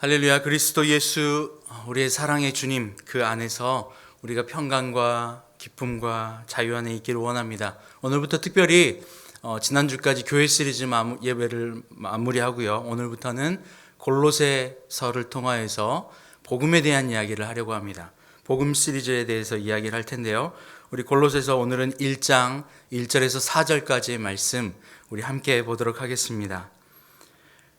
할렐루야. 그리스도 예수 우리의 사랑의 주님, 그 안에서 우리가 평강과 기쁨과 자유 안에 있기를 원합니다. 오늘부터 특별히 지난주까지 교회 시리즈 예배를 마무리하고요. 오늘부터는 골로새서를 통하여서 복음에 대한 이야기를 하려고 합니다. 복음 시리즈에 대해서 이야기를 할 텐데요. 우리 골로새서 오늘은 1장 1절에서 4절까지의 말씀 우리 함께 보도록 하겠습니다.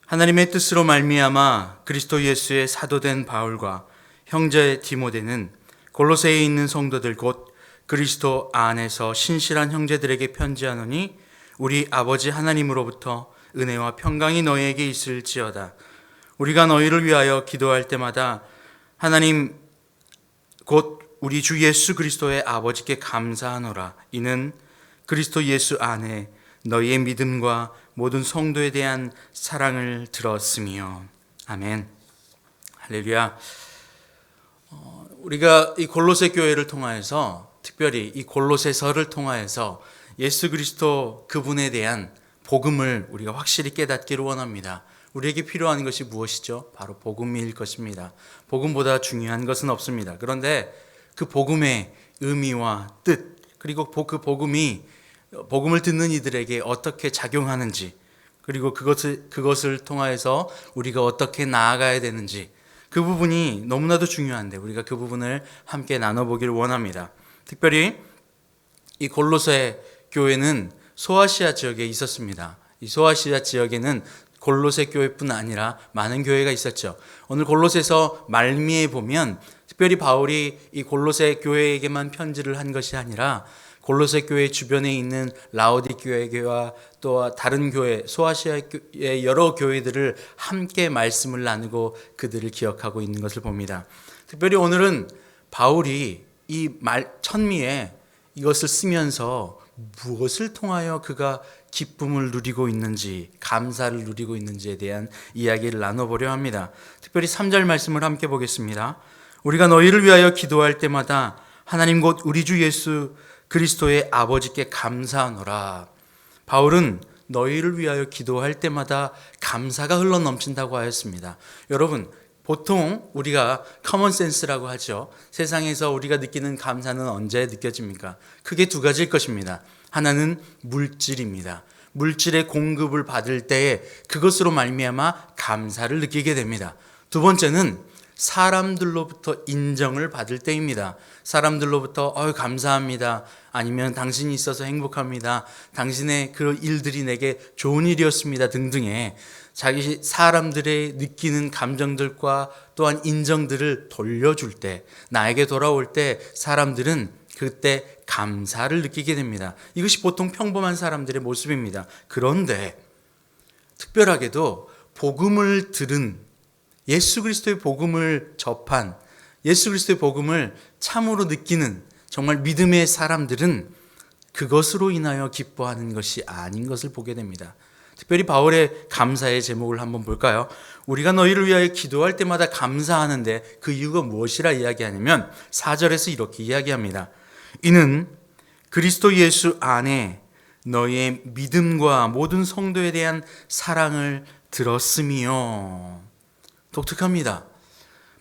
하나님의 뜻으로 말미암아 그리스도 예수의 사도된 바울과 형제 디모데는 골로새에 있는 성도들 곧 그리스도 안에서 신실한 형제들에게 편지하노니 우리 아버지 하나님으로부터 은혜와 평강이 너희에게 있을지어다. 우리가 너희를 위하여 기도할 때마다 하나님 곧 우리 주 예수 그리스도의 아버지께 감사하노라. 이는 그리스도 예수 안에 너희의 믿음과 모든 성도에 대한 사랑을 들었으며. 아멘. 할렐루야. 우리가 이 골로새 교회를 통하여서, 특별히 이 골로새서를 통하여서 예수 그리스도 그분에 대한 복음을 우리가 확실히 깨닫기를 원합니다. 우리에게 필요한 것이 무엇이죠? 바로 복음일 것입니다. 복음보다 중요한 것은 없습니다. 그런데 그 복음의 의미와 뜻, 그리고 그 복음을 듣는 이들에게 어떻게 작용하는지, 그리고 그것을 통하여서 우리가 어떻게 나아가야 되는지, 그 부분이 너무나도 중요한데 우리가 그 부분을 함께 나눠보기를 원합니다. 특별히 이 골로새 교회는 소아시아 지역에 있었습니다. 이 소아시아 지역에는 골로새 교회뿐 아니라 많은 교회가 있었죠. 오늘 골로새서 말미에 보면 특별히 바울이 이 골로새 교회에게만 편지를 한 것이 아니라 골로새 교회 주변에 있는 라오디게아 교회와 또 다른 교회, 소아시아의 여러 교회들을 함께 말씀을 나누고 그들을 기억하고 있는 것을 봅니다. 특별히 오늘은 바울이 이 천미에 이것을 쓰면서 무엇을 통하여 그가 기쁨을 누리고 있는지, 감사를 누리고 있는지에 대한 이야기를 나눠보려 합니다. 특별히 3절 말씀을 함께 보겠습니다. 우리가 너희를 위하여 기도할 때마다 하나님 곧 우리 주 예수 그리스도의 아버지께 감사하노라. 바울은 너희를 위하여 기도할 때마다 감사가 흘러 넘친다고 하였습니다. 여러분, 보통 우리가 커먼 센스라고 하죠. 세상에서 우리가 느끼는 감사는 언제 느껴집니까? 크게 두 가지일 것입니다. 하나는 물질입니다. 물질의 공급을 받을 때에 그것으로 말미암아 감사를 느끼게 됩니다. 두 번째는 사람들로부터 인정을 받을 때입니다. 사람들로부터 감사합니다. 아니면 당신이 있어서 행복합니다. 당신의 그 일들이 내게 좋은 일이었습니다. 등등의 자기 사람들의 느끼는 감정들과 또한 인정들을 돌려줄 때, 나에게 돌아올 때 사람들은 그때 감사를 느끼게 됩니다. 이것이 보통 평범한 사람들의 모습입니다. 그런데 특별하게도 복음을 들은, 예수 그리스도의 복음을 접한, 예수 그리스도의 복음을 참으로 느끼는 정말 믿음의 사람들은 그것으로 인하여 기뻐하는 것이 아닌 것을 보게 됩니다. 특별히 바울의 감사의 제목을 한번 볼까요? 우리가 너희를 위하여 기도할 때마다 감사하는데 그 이유가 무엇이라 이야기하냐면 4절에서 이렇게 이야기합니다. 이는 그리스도 예수 안에 너희의 믿음과 모든 성도에 대한 사랑을 들었으며. 독특합니다.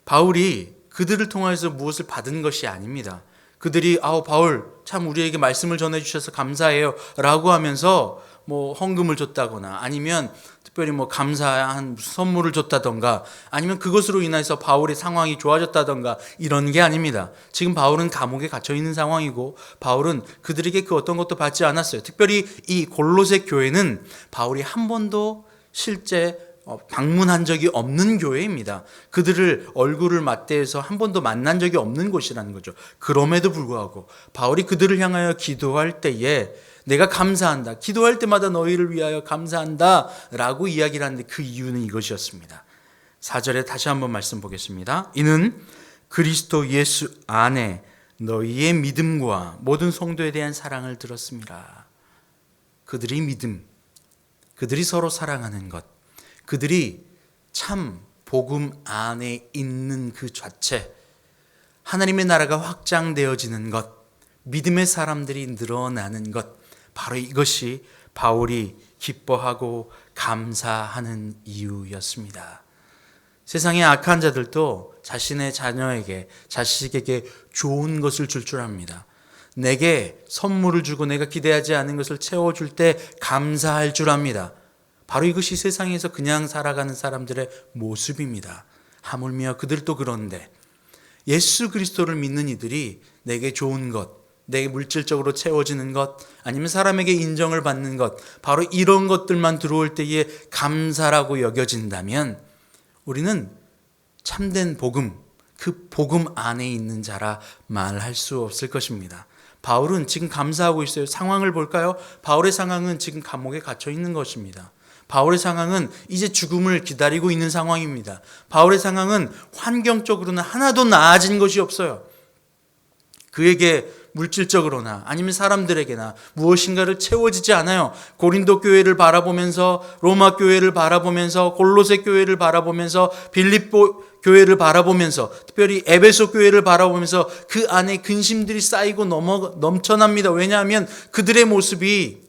바울이 그들을 통해서 무엇을 받은 것이 아닙니다. 그들이 바울 참 우리에게 말씀을 전해주셔서 감사해요 라고 하면서 헌금을 줬다거나 아니면 특별히 감사한 선물을 줬다던가 아니면 그것으로 인해서 바울의 상황이 좋아졌다던가 이런 게 아닙니다. 지금 바울은 감옥에 갇혀 있는 상황이고 바울은 그들에게 그 어떤 것도 받지 않았어요. 특별히 이 골로새 교회는 바울이 한 번도 실제 방문한 적이 없는 교회입니다. 그들을 얼굴을 맞대해서 한 번도 만난 적이 없는 곳이라는 거죠. 그럼에도 불구하고 바울이 그들을 향하여 기도할 때에 내가 감사한다, 기도할 때마다 너희를 위하여 감사한다 라고 이야기를 하는데 그 이유는 이것이었습니다. 4절에 다시 한번 말씀 보겠습니다. 이는 그리스도 예수 안에 너희의 믿음과 모든 성도에 대한 사랑을 들었습니다. 그들의 믿음, 그들이 서로 사랑하는 것, 그들이 참 복음 안에 있는 그 자체, 하나님의 나라가 확장되어지는 것, 믿음의 사람들이 늘어나는 것, 바로 이것이 바울이 기뻐하고 감사하는 이유였습니다. 세상의 악한 자들도 자신의 자녀에게, 자식에게 좋은 것을 줄 압니다. 내게 선물을 주고 내가 기대하지 않은 것을 채워줄 때 감사할 줄 압니다. 바로 이것이 세상에서 그냥 살아가는 사람들의 모습입니다. 하물며 그들도 그런데 예수 그리스도를 믿는 이들이 내게 좋은 것, 내게 물질적으로 채워지는 것, 아니면 사람에게 인정을 받는 것, 바로 이런 것들만 들어올 때에 감사라고 여겨진다면 우리는 참된 복음, 그 복음 안에 있는 자라 말할 수 없을 것입니다. 바울은 지금 감사하고 있어요. 상황을 볼까요? 바울의 상황은 지금 감옥에 갇혀 있는 것입니다. 바울의 상황은 이제 죽음을 기다리고 있는 상황입니다. 바울의 상황은 환경적으로는 하나도 나아진 것이 없어요. 그에게 물질적으로나 아니면 사람들에게나 무엇인가를 채워지지 않아요. 고린도 교회를 바라보면서, 로마 교회를 바라보면서, 골로새 교회를 바라보면서, 빌립보 교회를 바라보면서, 특별히 에베소 교회를 바라보면서 그 안에 근심들이 쌓이고 넘쳐납니다. 왜냐하면 그들의 모습이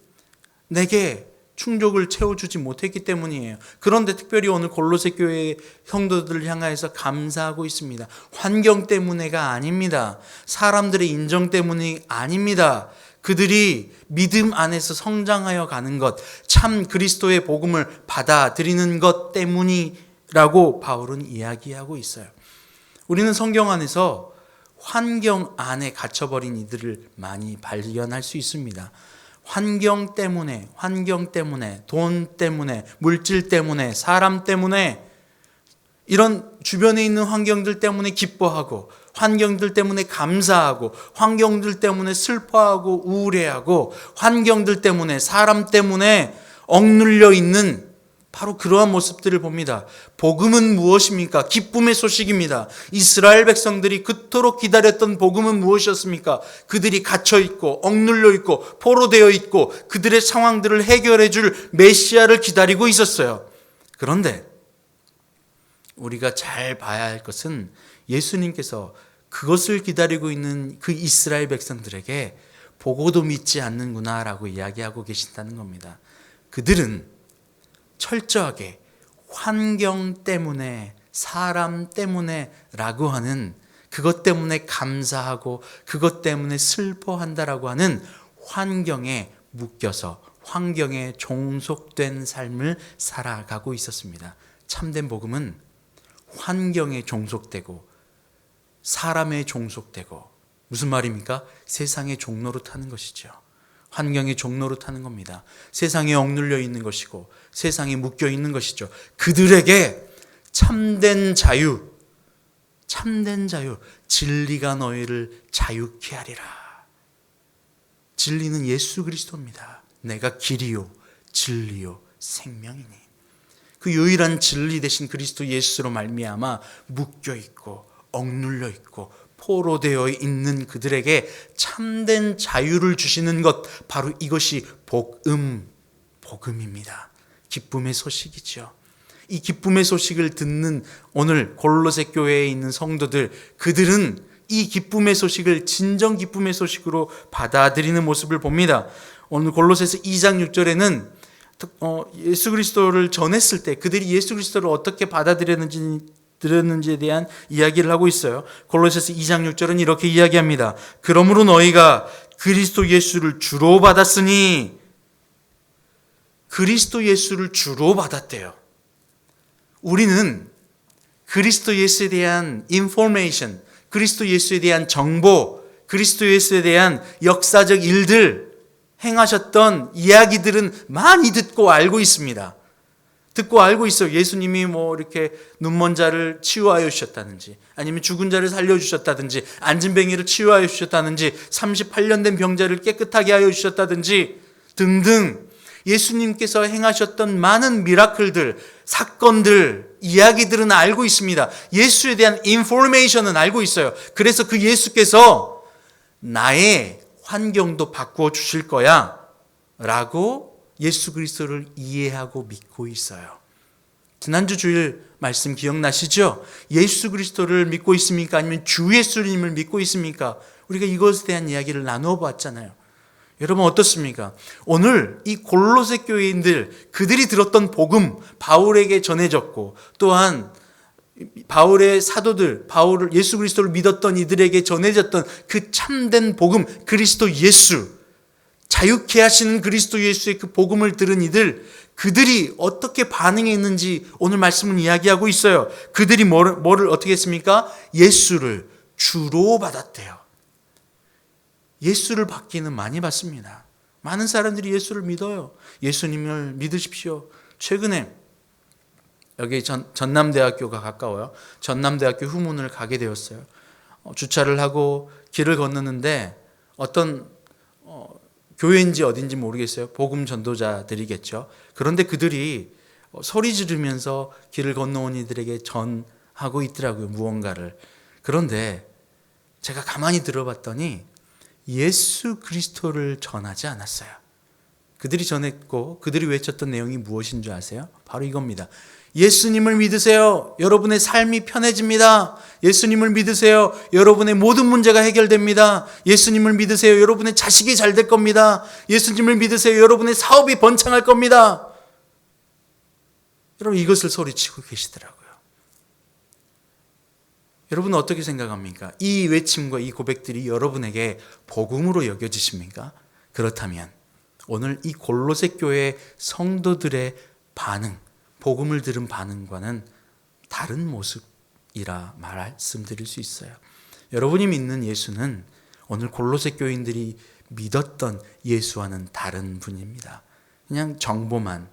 내게 충족을 채워주지 못했기 때문이에요. 그런데 특별히 오늘 골로새 교회의 성도들을 향하여서 감사하고 있습니다. 환경 때문에가 아닙니다. 사람들의 인정 때문이 아닙니다. 그들이 믿음 안에서 성장하여 가는 것, 참 그리스도의 복음을 받아들이는 것 때문이라고 바울은 이야기하고 있어요. 우리는 성경 안에서 환경 안에 갇혀버린 이들을 많이 발견할 수 있습니다. 환경 때문에, 돈 때문에, 물질 때문에, 사람 때문에, 이런 주변에 있는 환경들 때문에 기뻐하고, 환경들 때문에 감사하고, 환경들 때문에 슬퍼하고 우울해하고, 환경들 때문에, 사람 때문에 억눌려 있는 바로 그러한 모습들을 봅니다. 복음은 무엇입니까? 기쁨의 소식입니다. 이스라엘 백성들이 그토록 기다렸던 복음은 무엇이었습니까? 그들이 갇혀있고 억눌려 있고 포로되어 있고 그들의 상황들을 해결해 줄 메시아를 기다리고 있었어요. 그런데 우리가 잘 봐야 할 것은 예수님께서 그것을 기다리고 있는 그 이스라엘 백성들에게 보고도 믿지 않는구나라고 이야기하고 계신다는 겁니다. 그들은 철저하게 환경 때문에, 사람 때문에 라고 하는, 그것 때문에 감사하고 그것 때문에 슬퍼한다라고 하는 환경에 묶여서 환경에 종속된 삶을 살아가고 있었습니다. 참된 복음은 환경에 종속되고 사람에 종속되고, 무슨 말입니까? 세상의 종로로 타는 것이죠. 환경의 종로로 타는 겁니다. 세상에 억눌려 있는 것이고 세상에 묶여 있는 것이죠. 그들에게 참된 자유, 진리가 너희를 자유케 하리라. 진리는 예수 그리스도입니다. 내가 길이요 진리요 생명이니. 그 유일한 진리 되신 그리스도 예수로 말미암아 묶여 있고 억눌려 있고 포로되어 있는 그들에게 참된 자유를 주시는 것, 바로 이것이 복음입니다. 기쁨의 소식이죠. 이 기쁨의 소식을 듣는 오늘 골로새 교회에 있는 성도들, 그들은 이 기쁨의 소식을 진정 기쁨의 소식으로 받아들이는 모습을 봅니다. 오늘 골로새서 2장 6절에는 예수 그리스도를 전했을 때 그들이 예수 그리스도를 어떻게 들었는지에 대한 이야기를 하고 있어요. 골로새서 2장 6절은 이렇게 이야기합니다. 그러므로 너희가 그리스도 예수를 주로 받았으니, 그리스도 예수를 주로 받았대요. 우리는 그리스도 예수에 대한 인포메이션, 그리스도 예수에 대한 정보, 그리스도 예수에 대한 역사적 일들, 행하셨던 이야기들은 많이 듣고 알고 있습니다. 듣고 알고 있어요. 예수님이 이렇게 눈먼 자를 치유하여 주셨다든지, 아니면 죽은 자를 살려주셨다든지, 안진뱅이를 치유하여 주셨다든지, 38년 된 병자를 깨끗하게 하여 주셨다든지 등등 예수님께서 행하셨던 많은 미라클들, 사건들, 이야기들은 알고 있습니다. 예수에 대한 인포메이션은 알고 있어요. 그래서 그 예수께서 나의 환경도 바꾸어 주실 거야 라고 예수 그리스도를 이해하고 믿고 있어요. 지난주 주일 말씀 기억나시죠? 예수 그리스도를 믿고 있습니까? 아니면 주 예수님을 믿고 있습니까? 우리가 이것에 대한 이야기를 나누어 봤잖아요. 여러분 어떻습니까? 오늘 이 골로새 교회인들, 그들이 들었던 복음, 바울에게 전해졌고 또한 바울의 사도들, 예수 그리스도를 믿었던 이들에게 전해졌던 그 참된 복음, 그리스도 예수, 자유케 하시는 그리스도 예수의 그 복음을 들은 그들이 어떻게 반응했는지 오늘 말씀은 이야기하고 있어요. 그들이 뭐를 어떻게 했습니까? 예수를 주로 받았대요. 예수를 받기는 많이 받습니다. 많은 사람들이 예수를 믿어요. 예수님을 믿으십시오. 최근에 여기 전남대학교가 가까워요. 전남대학교 후문을 가게 되었어요. 주차를 하고 길을 건너는데 어떤 교회인지 어딘지 모르겠어요. 복음 전도자들이겠죠. 그런데 그들이 소리 지르면서 길을 건너온 이들에게 전하고 있더라고요. 무언가를. 그런데 제가 가만히 들어봤더니 예수 그리스도를 전하지 않았어요. 그들이 전했고 그들이 외쳤던 내용이 무엇인 줄 아세요? 바로 이겁니다. 예수님을 믿으세요. 여러분의 삶이 편해집니다. 예수님을 믿으세요. 여러분의 모든 문제가 해결됩니다. 예수님을 믿으세요. 여러분의 자식이 잘 될 겁니다. 예수님을 믿으세요. 여러분의 사업이 번창할 겁니다. 여러분 이것을 소리치고 계시더라고요. 여러분은 어떻게 생각합니까? 이 외침과 이 고백들이 여러분에게 복음으로 여겨지십니까? 그렇다면 오늘 이 골로새 교회 성도들의 반응, 복음을 들은 반응과는 다른 모습이라 말씀드릴 수 있어요. 여러분이 믿는 예수는 오늘 골로새 교인들이 믿었던 예수와는 다른 분입니다. 그냥 정보만,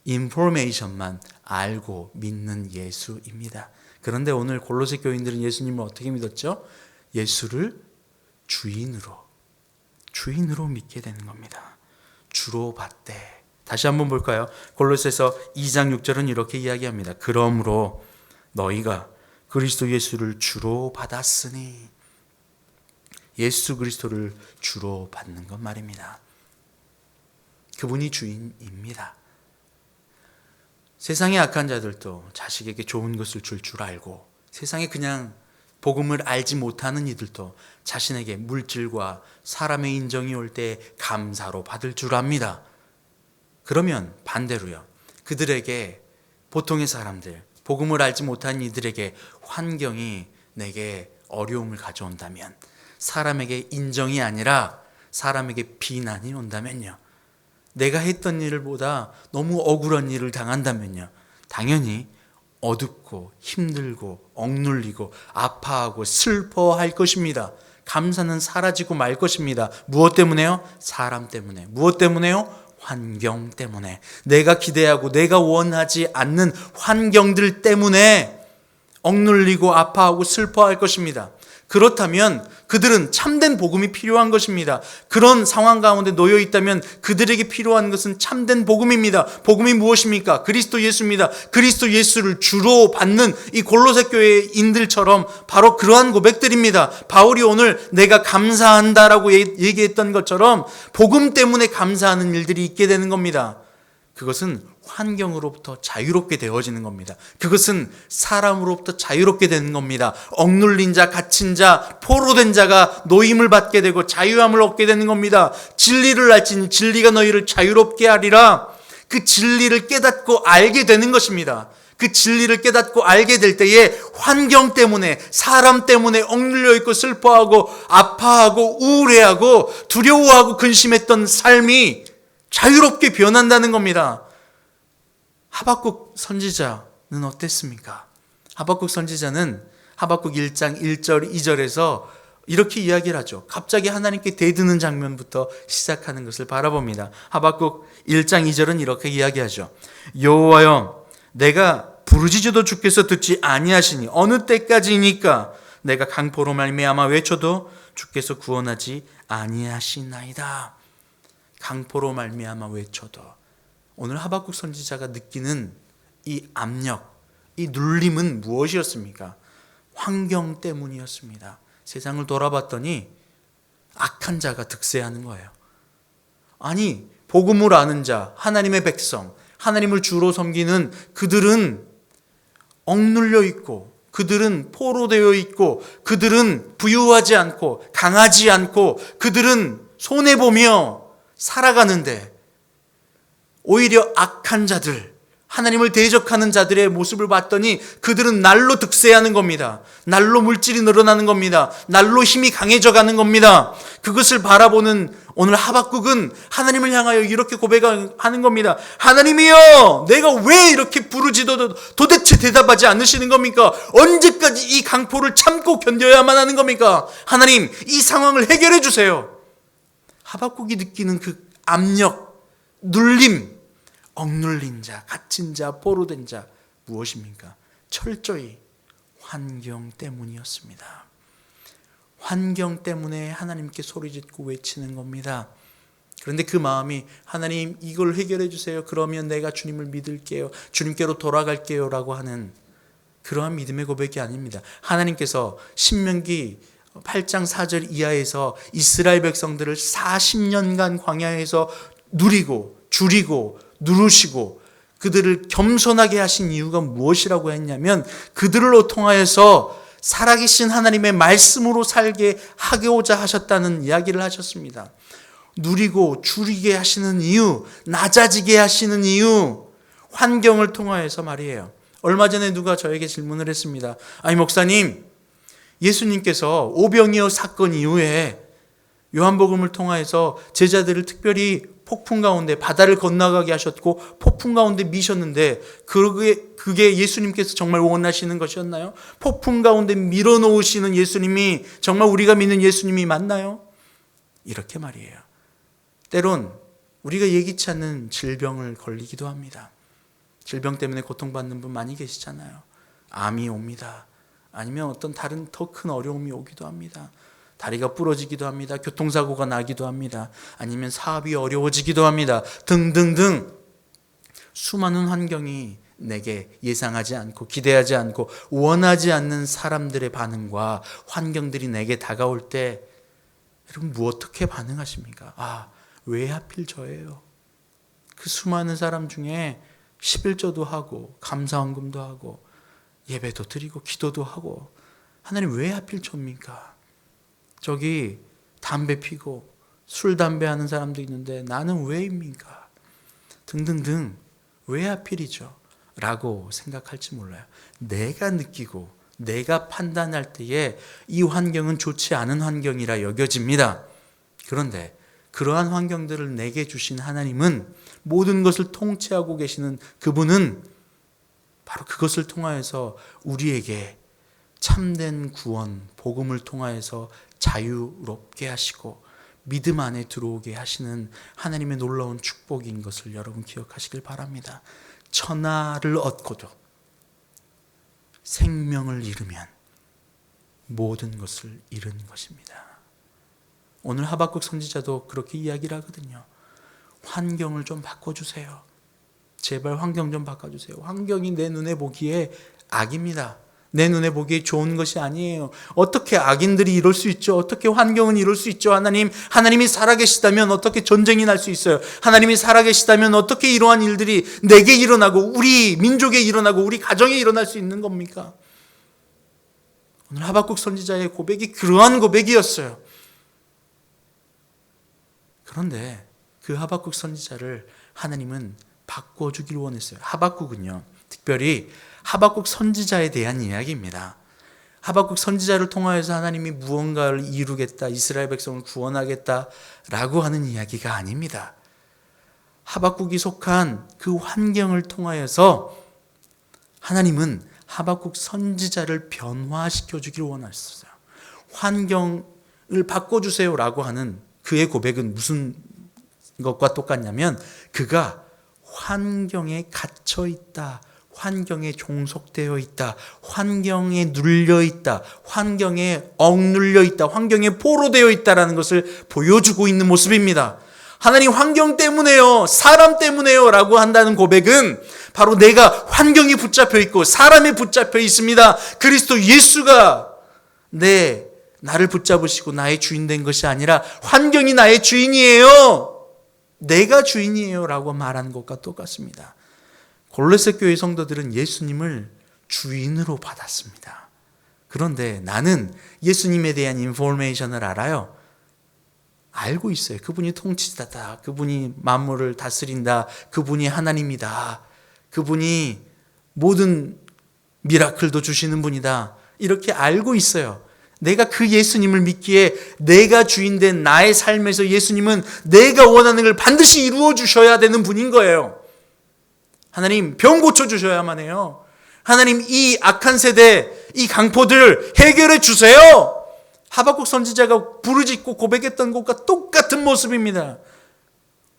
인포메이션만 알고 믿는 예수입니다. 그런데 오늘 골로새 교인들은 예수님을 어떻게 믿었죠? 예수를 주인으로 믿게 되는 겁니다. 주로 받되. 다시 한번 볼까요? 골로새서 2장 6절은 이렇게 이야기합니다. 그러므로 너희가 그리스도 예수를 주로 받았으니, 예수 그리스도를 주로 받는 것 말입니다. 그분이 주인입니다. 세상의 악한 자들도 자식에게 좋은 것을 줄 알고, 세상에 그냥 복음을 알지 못하는 이들도 자신에게 물질과 사람의 인정이 올 때 감사로 받을 줄 압니다. 그러면 반대로요, 그들에게, 보통의 사람들, 복음을 알지 못한 이들에게 환경이 내게 어려움을 가져온다면, 사람에게 인정이 아니라 사람에게 비난이 온다면요, 내가 했던 일보다 너무 억울한 일을 당한다면요, 당연히 어둡고 힘들고 억눌리고 아파하고 슬퍼할 것입니다. 감사는 사라지고 말 것입니다. 무엇 때문에요? 사람 때문에. 무엇 때문에요? 환경 때문에. 내가 기대하고 내가 원하지 않는 환경들 때문에 억눌리고 아파하고 슬퍼할 것입니다. 그렇다면 그들은 참된 복음이 필요한 것입니다. 그런 상황 가운데 놓여 있다면 그들에게 필요한 것은 참된 복음입니다. 복음이 무엇입니까? 그리스도 예수입니다. 그리스도 예수를 주로 받는 이 골로새 교회인들처럼 바로 그러한 고백들입니다. 바울이 오늘 내가 감사한다라고 얘기했던 것처럼 복음 때문에 감사하는 일들이 있게 되는 겁니다. 그것은 환경으로부터 자유롭게 되어지는 겁니다. 그것은 사람으로부터 자유롭게 되는 겁니다. 억눌린 자, 갇힌 자, 포로된 자가 노임을 받게 되고 자유함을 얻게 되는 겁니다. 진리를 알지니 진리가 너희를 자유롭게 하리라. 그 진리를 깨닫고 알게 되는 것입니다. 그 진리를 깨닫고 알게 될 때에 환경 때문에, 사람 때문에 억눌려 있고 슬퍼하고 아파하고 우울해하고 두려워하고 근심했던 삶이 자유롭게 변한다는 겁니다. 하박국 선지자는 어땠습니까? 하박국 선지자는 하박국 1장 1절 2절에서 이렇게 이야기를 하죠. 갑자기 하나님께 대드는 장면부터 시작하는 것을 바라봅니다. 하박국 1장 2절은 이렇게 이야기하죠. 여호와여, 내가 부르짖어도 주께서 듣지 아니하시니 어느 때까지니까 내가 강포로 말미암아 외쳐도 주께서 구원하지 아니하시나이다. 강포로 말미암아 외쳐도. 오늘 하박국 선지자가 느끼는 이 압력, 이 눌림은 무엇이었습니까? 환경 때문이었습니다. 세상을 돌아봤더니 악한 자가 득세하는 거예요. 아니, 복음을 아는 자, 하나님의 백성, 하나님을 주로 섬기는 그들은 억눌려 있고, 그들은 포로되어 있고, 그들은 부유하지 않고 강하지 않고, 그들은 손해보며 살아가는데 오히려 악한 자들, 하나님을 대적하는 자들의 모습을 봤더니 그들은 날로 득세하는 겁니다. 날로 물질이 늘어나는 겁니다. 날로 힘이 강해져 가는 겁니다. 그것을 바라보는 오늘 하박국은 하나님을 향하여 이렇게 고백하는 겁니다. 하나님이여, 내가 왜 이렇게 부르지도 도대체 대답하지 않으시는 겁니까? 언제까지 이 강포를 참고 견뎌야만 하는 겁니까? 하나님, 이 상황을 해결해 주세요. 하박국이 느끼는 그 압력, 눌림, 억눌린 자, 갇힌 자, 포로된 자, 무엇입니까? 철저히 환경 때문이었습니다. 환경 때문에 하나님께 소리짓고 외치는 겁니다. 그런데 그 마음이 하나님 이걸 해결해 주세요. 그러면 내가 주님을 믿을게요. 주님께로 돌아갈게요 라고 하는 그러한 믿음의 고백이 아닙니다. 하나님께서 신명기 8장 4절 이하에서 이스라엘 백성들을 40년간 광야에서 누리고 줄이고 누르시고 그들을 겸손하게 하신 이유가 무엇이라고 했냐면 그들을 통하여서 살아계신 하나님의 말씀으로 살게 하고자 하셨다는 이야기를 하셨습니다. 누리고 줄이게 하시는 이유, 낮아지게 하시는 이유, 환경을 통하여서 말이에요. 얼마 전에 누가 저에게 질문을 했습니다. 아니 목사님, 예수님께서 오병이어 사건 이후에 요한복음을 통하여서 제자들을 특별히 폭풍 가운데 바다를 건너가게 하셨고 폭풍 가운데 미셨는데 그게 예수님께서 정말 원하시는 것이었나요? 폭풍 가운데 밀어놓으시는 예수님이 정말 우리가 믿는 예수님이 맞나요? 이렇게 말이에요. 때론 우리가 예기치 않는 질병을 걸리기도 합니다. 질병 때문에 고통받는 분 많이 계시잖아요. 암이 옵니다. 아니면 어떤 다른 더 큰 어려움이 오기도 합니다. 다리가 부러지기도 합니다. 교통사고가 나기도 합니다. 아니면 사업이 어려워지기도 합니다. 등등등 수많은 환경이 내게 예상하지 않고 기대하지 않고 원하지 않는 사람들의 반응과 환경들이 내게 다가올 때 여러분 어떻게 반응하십니까? 아, 왜 하필 저예요? 그 수많은 사람 중에 11조도 하고 감사헌금도 하고 예배도 드리고 기도도 하고 하나님 왜 하필 저입니까? 저기 담배 피고 술, 담배 하는 사람도 있는데 나는 왜입니까? 등등등 왜 하필이죠? 라고 생각할지 몰라요. 내가 느끼고 내가 판단할 때에 이 환경은 좋지 않은 환경이라 여겨집니다. 그런데 그러한 환경들을 내게 주신 하나님은 모든 것을 통치하고 계시는 그분은 바로 그것을 통하여서 우리에게 참된 구원, 복음을 통하여서 자유롭게 하시고 믿음 안에 들어오게 하시는 하나님의 놀라운 축복인 것을 여러분 기억하시길 바랍니다. 천하를 얻고도 생명을 잃으면 모든 것을 잃은 것입니다. 오늘 하박국 선지자도 그렇게 이야기를 하거든요. 환경을 좀 바꿔주세요. 제발 환경 좀 바꿔주세요. 환경이 내 눈에 보기에 악입니다. 내 눈에 보기에 좋은 것이 아니에요. 어떻게 악인들이 이럴 수 있죠? 어떻게 환경은 이럴 수 있죠? 하나님이 살아계시다면 어떻게 전쟁이 날 수 있어요? 하나님이 살아계시다면 어떻게 이러한 일들이 내게 일어나고 우리 민족에 일어나고 우리 가정에 일어날 수 있는 겁니까? 오늘 하박국 선지자의 고백이 그러한 고백이었어요. 그런데 그 하박국 선지자를 하나님은 바꿔주길 원했어요. 하박국은요, 특별히 하박국 선지자에 대한 이야기입니다. 하박국 선지자를 통하여서 하나님이 무언가를 이루겠다, 이스라엘 백성을 구원하겠다라고 하는 이야기가 아닙니다. 하박국이 속한 그 환경을 통하여서 하나님은 하박국 선지자를 변화시켜 주길 원하셨어요. 환경을 바꿔주세요라고 하는 그의 고백은 무슨 것과 똑같냐면 그가 환경에 갇혀 있다, 환경에 종속되어 있다, 환경에 눌려 있다, 환경에 억눌려 있다, 환경에 포로되어 있다라는 것을 보여주고 있는 모습입니다. 하나님 환경 때문에요, 사람 때문에요 라고 한다는 고백은 바로 내가 환경이 붙잡혀 있고 사람에 붙잡혀 있습니다. 그리스도 예수가 나를 붙잡으시고 나의 주인 된 것이 아니라 환경이 나의 주인이에요. 내가 주인이에요 라고 말하는 것과 똑같습니다. 골로새 교회 성도들은 예수님을 주인으로 받았습니다. 그런데 나는 예수님에 대한 인포메이션을 알아요. 알고 있어요. 그분이 통치자다. 그분이 만물을 다스린다. 그분이 하나님이다. 그분이 모든 미라클도 주시는 분이다. 이렇게 알고 있어요. 내가 그 예수님을 믿기에 내가 주인된 나의 삶에서 예수님은 내가 원하는 걸 반드시 이루어 주셔야 되는 분인 거예요. 하나님, 병 고쳐 주셔야만 해요. 하나님, 이 악한 세대, 이 강포들 해결해 주세요. 하박국 선지자가 부르짖고 고백했던 것과 똑같은 모습입니다.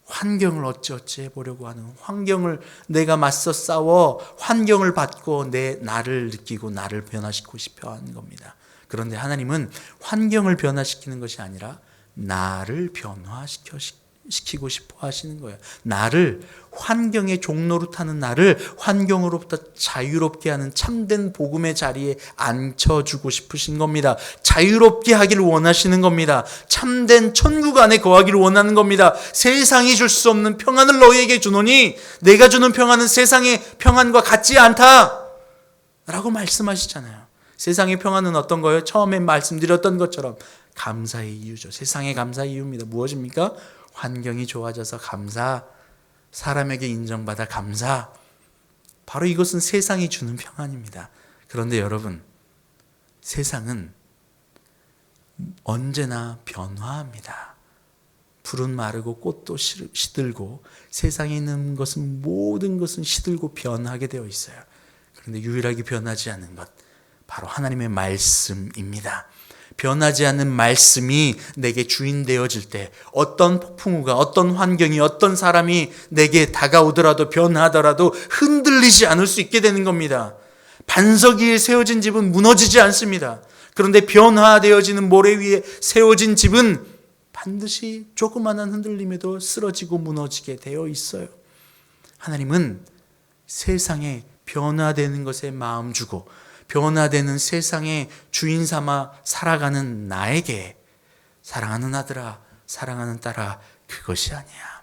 환경을 어찌어찌 해보려고 하는, 환경을 내가 맞서 싸워 환경을 받고 나를 느끼고 나를 변화시키고 싶어 하는 겁니다. 그런데 하나님은 환경을 변화시키는 것이 아니라 나를 변화시키고 싶어 하시는 거예요. 나를, 환경의 종노릇하는 나를 환경으로부터 자유롭게 하는 참된 복음의 자리에 앉혀주고 싶으신 겁니다. 자유롭게 하기를 원하시는 겁니다. 참된 천국 안에 거하기를 원하는 겁니다. 세상이 줄 수 없는 평안을 너희에게 주노니 내가 주는 평안은 세상의 평안과 같지 않다 라고 말씀하시잖아요. 세상의 평안은 어떤 거예요? 처음에 말씀드렸던 것처럼 감사의 이유죠. 세상의 감사의 이유입니다. 무엇입니까? 환경이 좋아져서 감사, 사람에게 인정받아 감사. 바로 이것은 세상이 주는 평안입니다. 그런데 여러분, 세상은 언제나 변화합니다. 풀은 마르고 꽃도 시들고 세상에 있는 것은, 모든 것은 시들고 변하게 되어 있어요. 그런데 유일하게 변하지 않는 것, 바로 하나님의 말씀입니다. 변하지 않는 말씀이 내게 주인 되어질 때 어떤 폭풍우가, 어떤 환경이, 어떤 사람이 내게 다가오더라도, 변하더라도 흔들리지 않을 수 있게 되는 겁니다. 반석 위에 세워진 집은 무너지지 않습니다. 그런데 변화되어지는 모래 위에 세워진 집은 반드시 조그마한 흔들림에도 쓰러지고 무너지게 되어 있어요. 하나님은 세상에 변화되는 것에 마음 주고 변화되는 세상의 주인 삼아 살아가는 나에게 사랑하는 아들아, 사랑하는 딸아, 그것이 아니야.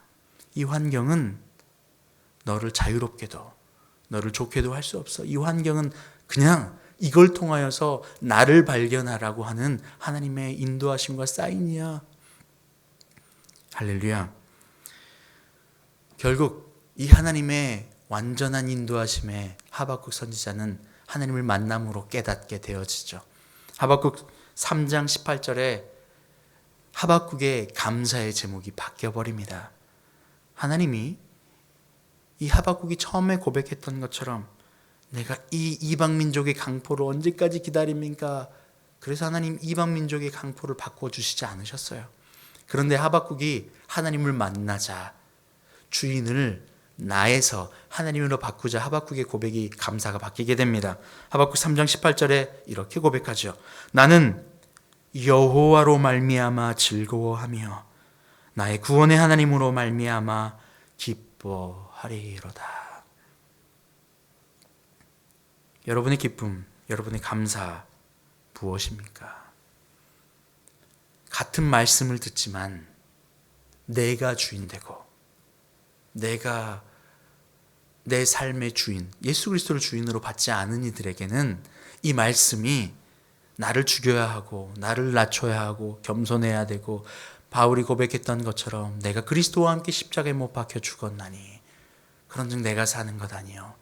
이 환경은 너를 자유롭게도, 너를 좋게도 할 수 없어. 이 환경은 그냥 이걸 통하여서 나를 발견하라고 하는 하나님의 인도하심과 사인이야. 할렐루야. 결국 이 하나님의 완전한 인도하심에 하박국 선지자는 하나님을 만남으로 깨닫게 되어지죠. 하박국 3장 18절에 하박국의 감사의 제목이 바뀌어버립니다. 하나님이 이 하박국이 처음에 고백했던 것처럼 내가 이 이방민족의 강포를 언제까지 기다립니까? 그래서 하나님 이방민족의 강포를 바꿔주시지 않으셨어요. 그런데 하박국이 하나님을 만나자, 주인을 나에서 하나님으로 바꾸자 하박국의 고백이, 감사가 바뀌게 됩니다. 하박국 3장 18절에 이렇게 고백하죠. 나는 여호와로 말미암아 즐거워하며 나의 구원의 하나님으로 말미암아 기뻐하리로다. 여러분의 기쁨, 여러분의 감사 무엇입니까? 같은 말씀을 듣지만 내가 주인 되고 내가 내 삶의 주인, 예수 그리스도를 주인으로 받지 않은 이들에게는 이 말씀이 나를 죽여야 하고 나를 낮춰야 하고 겸손해야 되고, 바울이 고백했던 것처럼 내가 그리스도와 함께 십자가에 못 박혀 죽었나니 그런즉 내가 사는 것 아니요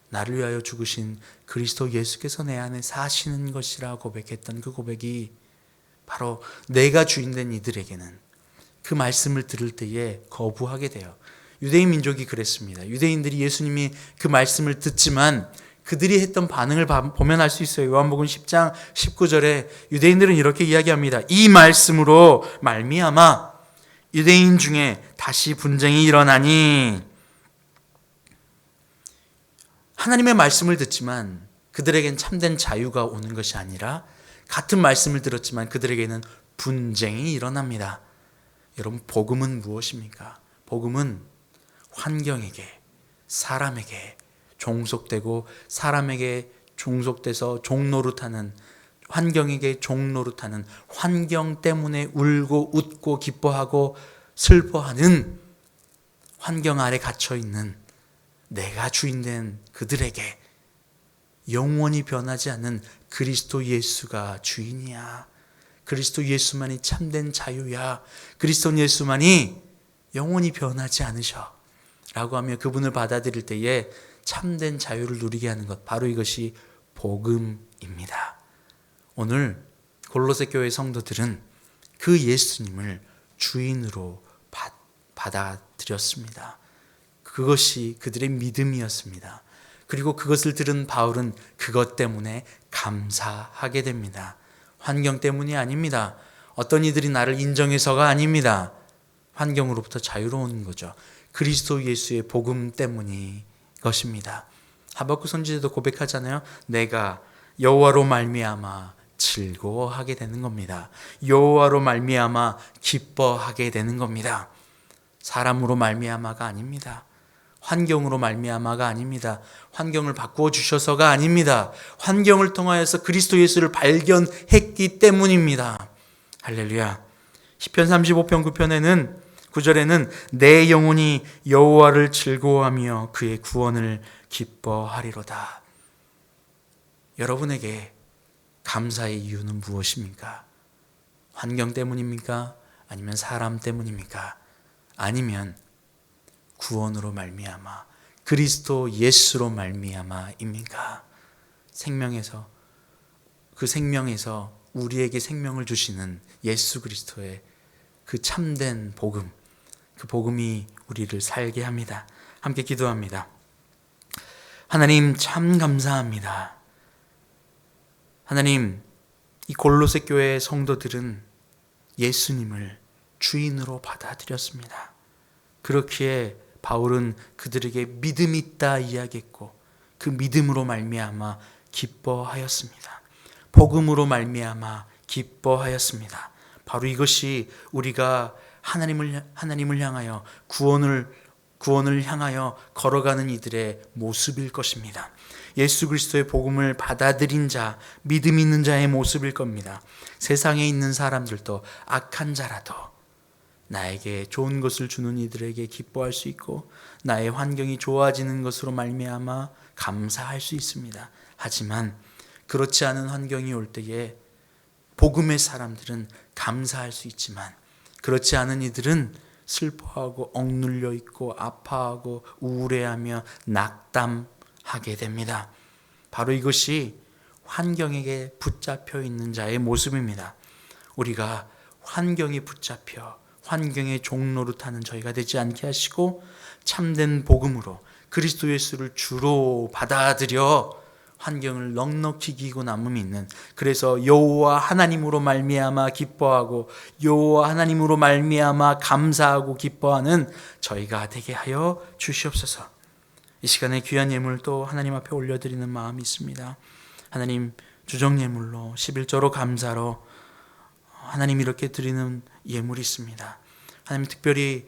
나를 위하여 죽으신 그리스도 예수께서 내 안에 사시는 것이라 고백했던 그 고백이 바로 내가 주인된 이들에게는 그 말씀을 들을 때에 거부하게 돼요. 유대인 민족이 그랬습니다. 유대인들이 예수님이 그 말씀을 듣지만 그들이 했던 반응을 보면 알 수 있어요. 요한복음 10장 19절에 유대인들은 이렇게 이야기합니다. 이 말씀으로 말미암아 유대인 중에 다시 분쟁이 일어나니. 하나님의 말씀을 듣지만 그들에겐 참된 자유가 오는 것이 아니라 같은 말씀을 들었지만 그들에게는 분쟁이 일어납니다. 여러분, 복음은 무엇입니까? 복음은 환경에게, 사람에게 종속되고 사람에게 종속돼서 종노릇하는, 환경에게 종노릇하는, 환경 때문에 울고 웃고 기뻐하고 슬퍼하는 환경 아래 갇혀있는 내가 주인된 그들에게 영원히 변하지 않는 그리스도 예수가 주인이야. 그리스도 예수만이 참된 자유야. 그리스도 예수만이 영원히 변하지 않으셔 라고 하며 그분을 받아들일 때에 참된 자유를 누리게 하는 것, 바로 이것이 복음입니다. 오늘 골로새 교회 성도들은 그 예수님을 주인으로 받아들였습니다. 그것이 그들의 믿음이었습니다. 그리고 그것을 들은 바울은 그것 때문에 감사하게 됩니다. 환경 때문이 아닙니다. 어떤 이들이 나를 인정해서가 아닙니다. 환경으로부터 자유로운 거죠. 그리스도 예수의 복음 때문이 것입니다. 하박국 선지자도 고백하잖아요. 내가 여호와로 말미암아 즐거워하게 되는 겁니다. 여호와로 말미암아 기뻐하게 되는 겁니다. 사람으로 말미암아가 아닙니다. 환경으로 말미암아가 아닙니다. 환경을 바꾸어 주셔서가 아닙니다. 환경을 통하여서 그리스도 예수를 발견했기 때문입니다. 할렐루야. 시편 35편 9편에는 9절에는 내 영혼이 여호와를 즐거워하며 그의 구원을 기뻐하리로다. 여러분에게 감사의 이유는 무엇입니까? 환경 때문입니까? 아니면 사람 때문입니까? 아니면 구원으로 말미암아 그리스도 예수로 말미암아입니까? 생명에서 그 생명에서 우리에게 생명을 주시는 예수 그리스도의 그 참된 복음, 그 복음이 우리를 살게 합니다. 함께 기도합니다. 하나님 참 감사합니다. 하나님, 이 골로새 교회 성도들은 예수님을 주인으로 받아들였습니다. 그렇기에 바울은 그들에게 믿음이 있다 이야기했고 그 믿음으로 말미암아 기뻐하였습니다. 복음으로 말미암아 기뻐하였습니다. 바로 이것이 우리가 하나님을 향하여 구원을 향하여 걸어가는 이들의 모습일 것입니다. 예수 그리스도의 복음을 받아들인 자, 믿음 있는 자의 모습일 겁니다. 세상에 있는 사람들도 악한 자라도 나에게 좋은 것을 주는 이들에게 기뻐할 수 있고 나의 환경이 좋아지는 것으로 말미암아 감사할 수 있습니다. 하지만 그렇지 않은 환경이 올 때에 복음의 사람들은 감사할 수 있지만 그렇지 않은 이들은 슬퍼하고 억눌려 있고 아파하고 우울해하며 낙담하게 됩니다. 바로 이것이 환경에게 붙잡혀 있는 자의 모습입니다. 우리가 환경에 붙잡혀 환경의 종로로 타는 저희가 되지 않게 하시고 참된 복음으로 그리스도 예수를 주로 받아들여 환경을 넉넉히 이기고 남음이 있는, 그래서 여호와 하나님으로 말미암아 기뻐하고 여호와 하나님으로 말미암아 감사하고 기뻐하는 저희가 되게 하여 주시옵소서. 이 시간에 귀한 예물 또 하나님 앞에 올려드리는 마음이 있습니다. 하나님, 주정예물로 11조로 감사로 하나님 이렇게 드리는 예물이 있습니다. 하나님, 특별히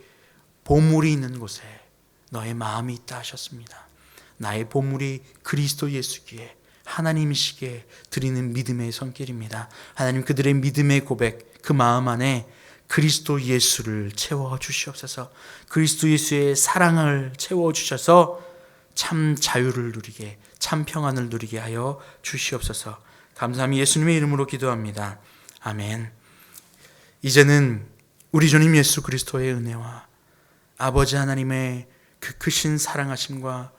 보물이 있는 곳에 너의 마음이 있다 하셨습니다. 나의 보물이 그리스도 예수기에 하나님이시기에 드리는 믿음의 손길입니다. 하나님, 그들의 믿음의 고백, 그 마음 안에 그리스도 예수를 채워주시옵소서. 그리스도 예수의 사랑을 채워주셔서 참 자유를 누리게, 참 평안을 누리게 하여 주시옵소서. 감사함이 예수님의 이름으로 기도합니다. 아멘. 이제는 우리 주님 예수 그리스도의 은혜와 아버지 하나님의 그 크신 사랑하심과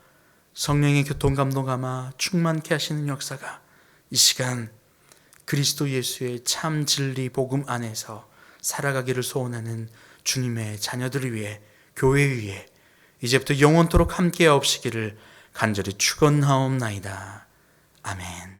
성령의 교통감동감화 충만케 하시는 역사가 이 시간 그리스도 예수의 참 진리 복음 안에서 살아가기를 소원하는 주님의 자녀들을 위해, 교회 위에 이제부터 영원토록 함께하옵시기를 간절히 축원하옵나이다. 아멘.